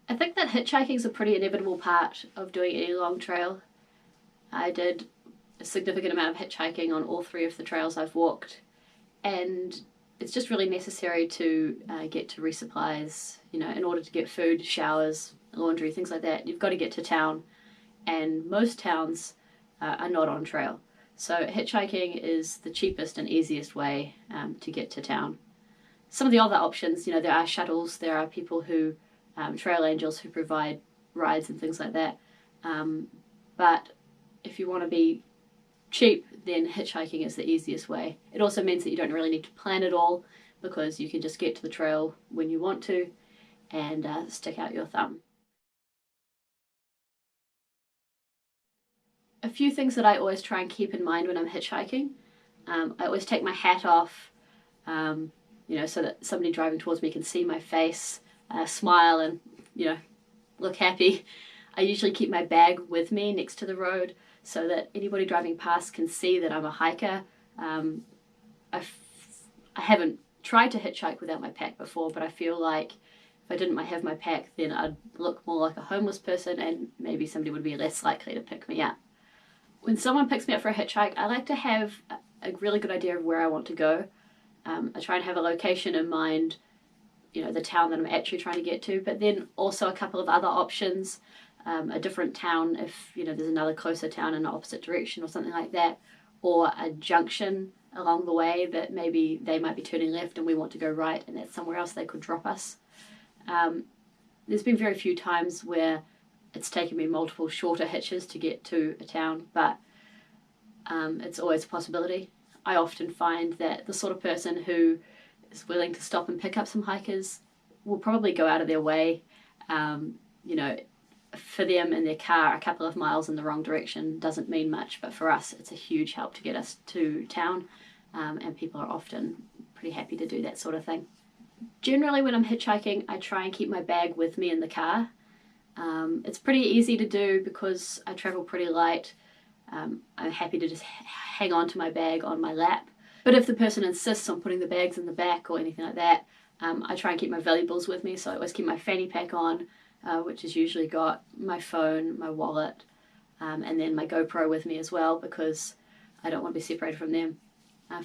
I think that hitchhiking is a pretty inevitable part of doing any long trail. I did a significant amount of hitchhiking on all 3 of the trails I've walked, and it's just really necessary to get to resupplies. You know, in order to get food, showers, laundry, things like that, you've got to get to town, and most towns are not on trail. So hitchhiking is the cheapest and easiest way to get to town. Some of the other options, you know, there are shuttles, there are people who, trail angels who provide rides and things like that. But if you want to be cheap, then hitchhiking is the easiest way. It also means that you don't really need to plan it all, because you can just get to the trail when you want to and stick out your thumb. A few things that I always try and keep in mind when I'm hitchhiking. I always take my hat off, you know, so that somebody driving towards me can see my face, smile and, you know, look happy. I usually keep my bag with me next to the road so that anybody driving past can see that I'm a hiker. I haven't tried to hitchhike without my pack before, but I feel like if I didn't have my pack, then I'd look more like a homeless person and maybe somebody would be less likely to pick me up. When someone picks me up for a hitchhike, I like to have a really good idea of where I want to go. I try and have a location in mind, you know, the town that I'm actually trying to get to, but then also a couple of other options, a different town if, you know, there's another closer town in the opposite direction or something like that, or a junction along the way that maybe they might be turning left and we want to go right and that's somewhere else they could drop us. There's been very few times where it's taken me multiple shorter hitches to get to a town, but it's always a possibility. I often find that the sort of person who is willing to stop and pick up some hikers will probably go out of their way. You know, for them in their car, a couple of miles in the wrong direction doesn't mean much, but for us it's a huge help to get us to town, and people are often pretty happy to do that sort of thing. Generally when I'm hitchhiking, I try and keep my bag with me in the car. It's pretty easy to do because I travel pretty light. I'm happy to just hang on to my bag on my lap. But if the person insists on putting the bags in the back or anything like that, I try and keep my valuables with me. So I always keep my fanny pack on, which has usually got my phone, my wallet, and then my GoPro with me as well, because I don't want to be separated from them.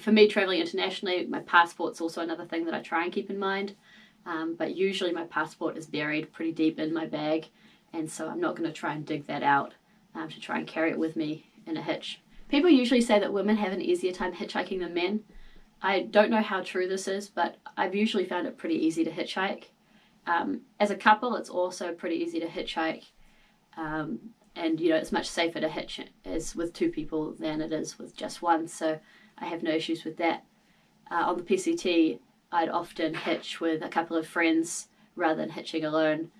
For me, traveling internationally, my passport's also another thing that I try and keep in mind. But usually my passport is buried pretty deep in my bag, and so I'm not going to try and dig that out to try and carry it with me in a hitch. People usually say that women have an easier time hitchhiking than men. I don't know how true this is, but I've usually found it pretty easy to hitchhike. As a couple, it's also pretty easy to hitchhike, and you know, it's much safer to hitch as with 2 people than it is with just one, so I have no issues with that. On the PCT, I'd often hitch with a couple of friends rather than hitching alone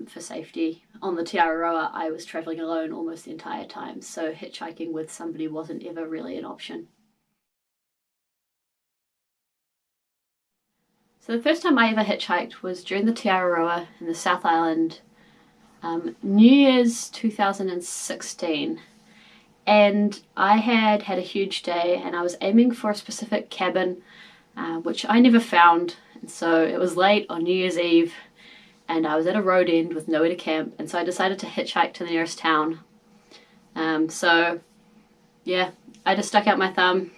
for safety. On the Tiararoa, I was travelling alone almost the entire time, so hitchhiking with somebody wasn't ever really an option. So the first time I ever hitchhiked was during the Tiararoa in the South Island, New Year's 2016. And I had a huge day and I was aiming for a specific cabin, which I never found. And so it was late on New Year's Eve and I was at a road end with nowhere to camp, and so I decided to hitchhike to the nearest town. So yeah, I just stuck out my thumb,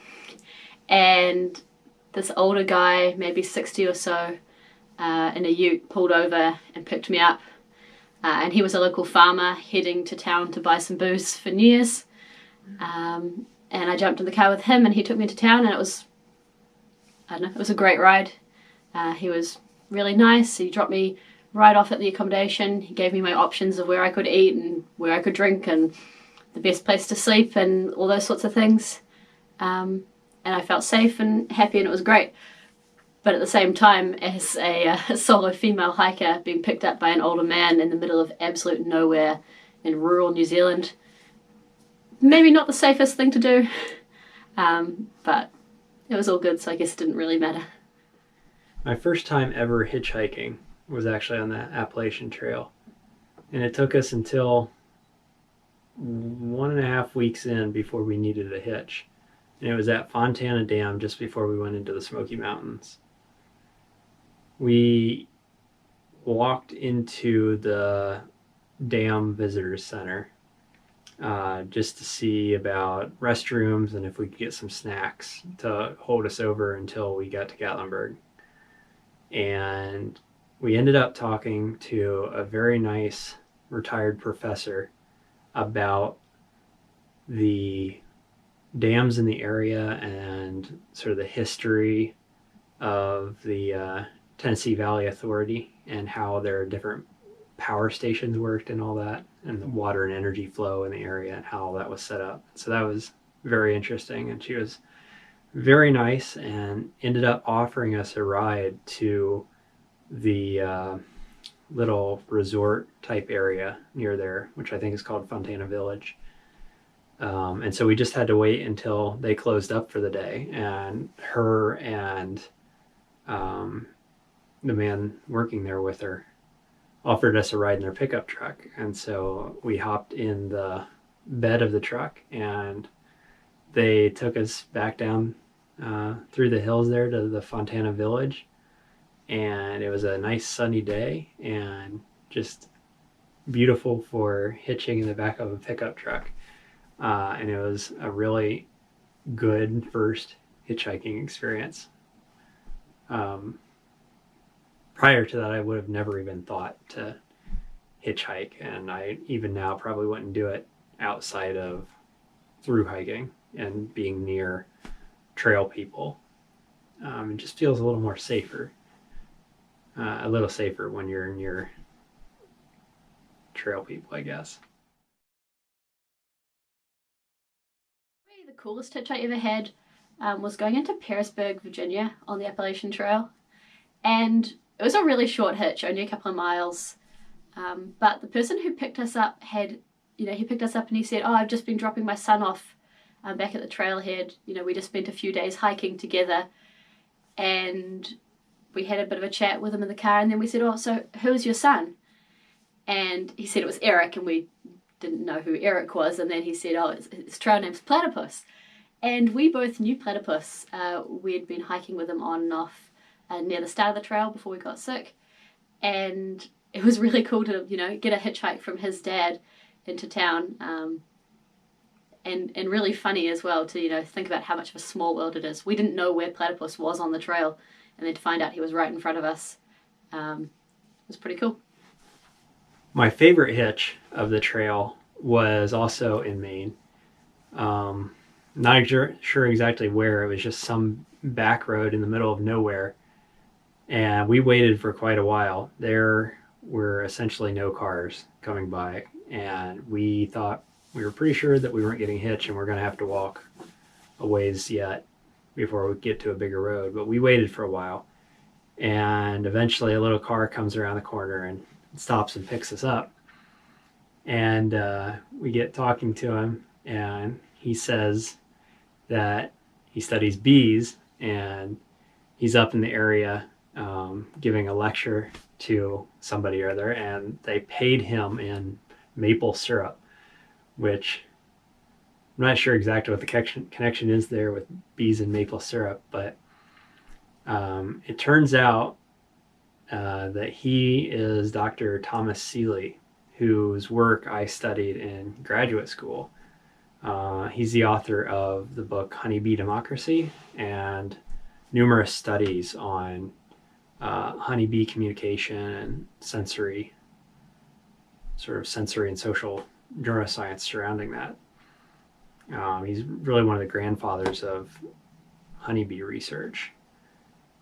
and this older guy, maybe 60 or so, in a ute pulled over and picked me up. And he was a local farmer heading to town to buy some booze for New Year's. And I jumped in the car with him and he took me to town, and it was, I don't know, it was a great ride. He was really nice. He dropped me right off at the accommodation. He gave me my options of where I could eat and where I could drink and the best place to sleep and all those sorts of things. And I felt safe and happy, and it was great. But at the same time, as a solo female hiker being picked up by an older man in the middle of absolute nowhere in rural New Zealand, maybe not the safest thing to do, but it was all good, so I guess it didn't really matter. My first time ever hitchhiking was actually on the Appalachian Trail, and it took us until 1.5 weeks in before we needed a hitch, and it was at Fontana Dam just before we went into the Smoky Mountains. We walked into the dam visitors center just to see about restrooms and if we could get some snacks to hold us over until we got to Gatlinburg. And we ended up talking to a very nice retired professor about the dams in the area and sort of the history of the Tennessee Valley Authority and how their different power stations worked and all that, and the water and energy flow in the area and how that was set up. So that was very interesting, and she was very nice and ended up offering us a ride to the little resort type area near there, which I think is called Fontana Village. And so we just had to wait until they closed up for the day, and her and the man working there with her offered us a ride in their pickup truck. And so we hopped in the bed of the truck, and they took us back down through the hills there to the Fontana Village. And it was a nice sunny day and just beautiful for hitching in the back of a pickup truck. And it was a really good first hitchhiking experience. Prior to that, I would have never even thought to hitchhike, and I even now probably wouldn't do it outside of through hiking and being near trail people. It just feels a little more safer, a little safer when you're near trail people, I guess. The coolest hitch I ever had was going into Pearisburg, Virginia on the Appalachian Trail, and it was a really short hitch, only a couple of miles, but the person who picked us up he picked us up and he said, "Oh, I've just been dropping my son off back at the trailhead. We just spent a few days hiking together," and we had a bit of a chat with him in the car, and then we said, "Oh, so who's your son?" And he said it was Eric, and we didn't know who Eric was, and then he said, "Oh, his trail name's Platypus." And we both knew Platypus. We had been hiking with him on and off near the start of the trail before we got sick, and it was really cool to get a hitchhike from his dad into town, and really funny as well to think about how much of a small world it is. We didn't know where Platypus was on the trail, and then to find out he was right in front of us was pretty cool. My favorite hitch of the trail was also in Maine. Not sure exactly where. It was just some back road in the middle of nowhere. And we waited for quite a while. There were essentially no cars coming by. And we thought, we were pretty sure that we weren't getting hitched and we're going to have to walk a ways yet before we get to a bigger road. But we waited for a while. And eventually a little car comes around the corner and stops and picks us up. And we get talking to him, and he says that he studies bees, and he's up in the area giving a lecture to somebody or other, and they paid him in maple syrup, which I'm not sure exactly what the connection is there with bees and maple syrup, but it turns out that he is Dr. Thomas Seeley, whose work I studied in graduate school. He's the author of the book Honeybee Democracy and numerous studies on honeybee communication and sensory and social neuroscience surrounding that. He's really one of the grandfathers of honeybee research.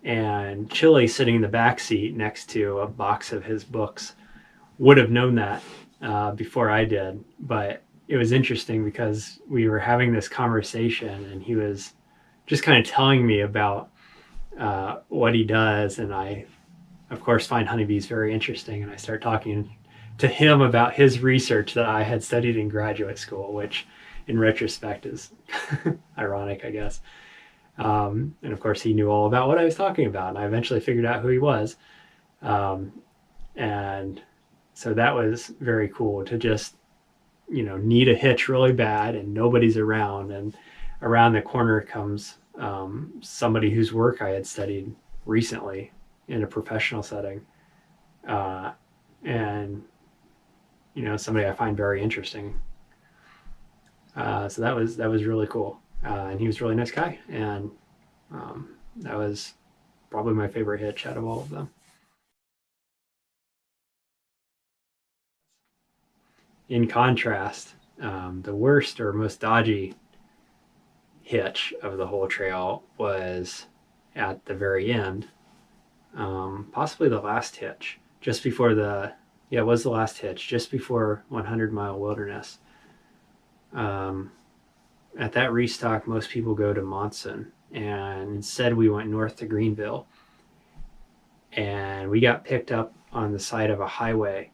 And Chili, sitting in the back seat next to a box of his books, would have known that before I did. But it was interesting because we were having this conversation and he was just kind of telling me about what he does. And I, of course, find honeybees very interesting. And I start talking to him about his research that I had studied in graduate school, which in retrospect is ironic, I guess. And of course, he knew all about what I was talking about, and I eventually figured out who he was. And so that was very cool to just, need a hitch really bad and nobody's around. And around the corner comes somebody whose work I had studied recently in a professional setting. and somebody I find very interesting. So that was really cool, and he was a really nice guy, and that was probably my favorite hitch out of all of them. In contrast, the worst or most dodgy hitch of the whole trail was at the very end, possibly the last hitch, just before it was the last hitch, just before 100 Mile Wilderness. At that restock, most people go to Monson, and instead we went north to Greenville, and we got picked up on the side of a highway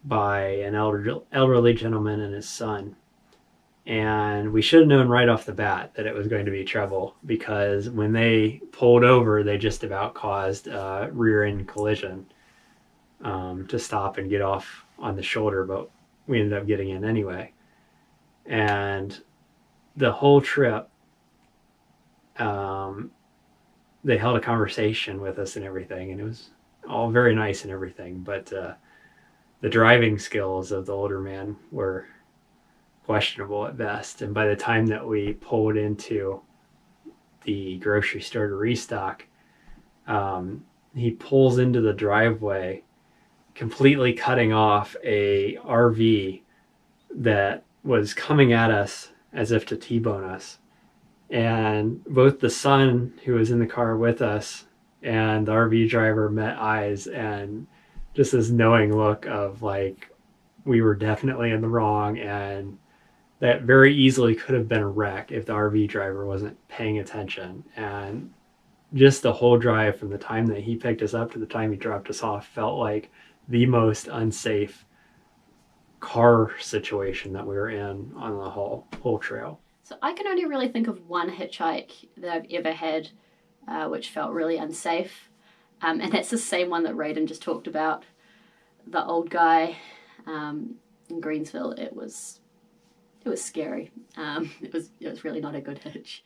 by an elderly gentleman and his son. And we should have known right off the bat that it was going to be trouble, because when they pulled over, they just about caused a rear end collision to stop and get off on the shoulder, but we ended up getting in anyway. And the whole trip, they held a conversation with us and everything, and it was all very nice and everything, but the driving skills of the older man were questionable at best. And by the time that we pulled into the grocery store to restock, he pulls into the driveway, completely cutting off a RV that was coming at us as if to T-bone us. And both the son who was in the car with us and the RV driver met eyes, and just this knowing look of like, we were definitely in the wrong, and that very easily could have been a wreck if the RV driver wasn't paying attention. And just the whole drive from the time that he picked us up to the time he dropped us off felt like the most unsafe car situation that we were in on the whole trail. So I can only really think of one hitchhike that I've ever had which felt really unsafe. And that's the same one that Raiden just talked about. The old guy in Greensville, it was scary. It was really not a good hitch.